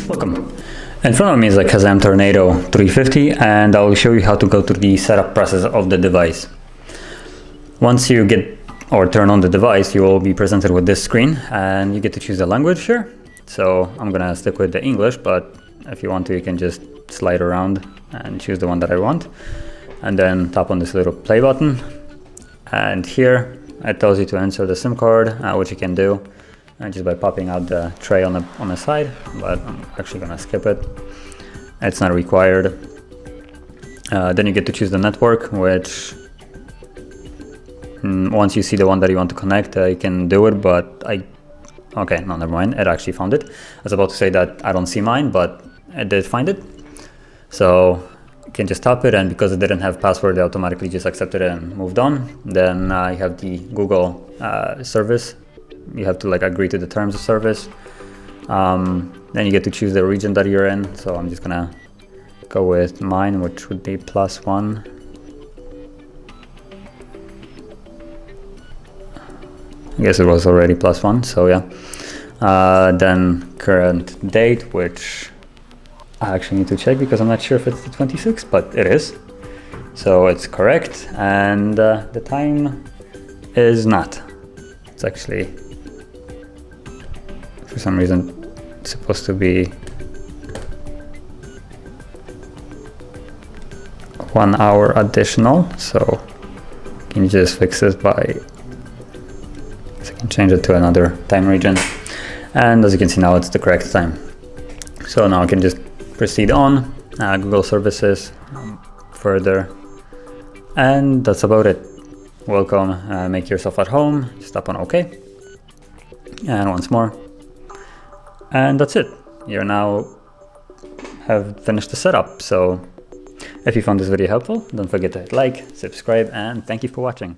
Welcome. In front of me is a KAZAM Tornado 350, and I will show you how to go through the setup process of the device. Once you get or turn on the device, you will be presented with this screen, and you get to choose the language here. So I'm gonna stick with the English, but if you want to, you can just slide around and choose the one that I want, and then tap on this little play button. And here it tells you to insert the SIM card, which you can do just by popping out the tray on the side, but I'm actually gonna skip it. It's not required. Then you get to choose the network, which once you see the one that you want to connect, you can do it, but okay, no, never mind, it actually found it. I was about to say that I don't see mine, but it did find it. So you can just tap it, and because it didn't have password, it automatically just accepted it and moved on. Then you have the Google service. You have to agree to the terms of service. Then you get to choose the region that you're in. So I'm just gonna go with mine, which would be +1. I guess it was already +1, so yeah. Then current date, which I actually need to check because I'm not sure if it's the 26th, but it is. So it's correct, and the time is not. It's actually, for some reason, it's supposed to be 1 hour additional. So can you just fix this by, so I can change it to another time region. And as you can see now, it's the correct time. So now I can just proceed on Google services further, and that's about it. Welcome, make yourself at home. Just tap on OK, and once more, and that's it. You now have finished the setup. So if you found this video helpful, don't forget to hit like, subscribe, and thank you for watching.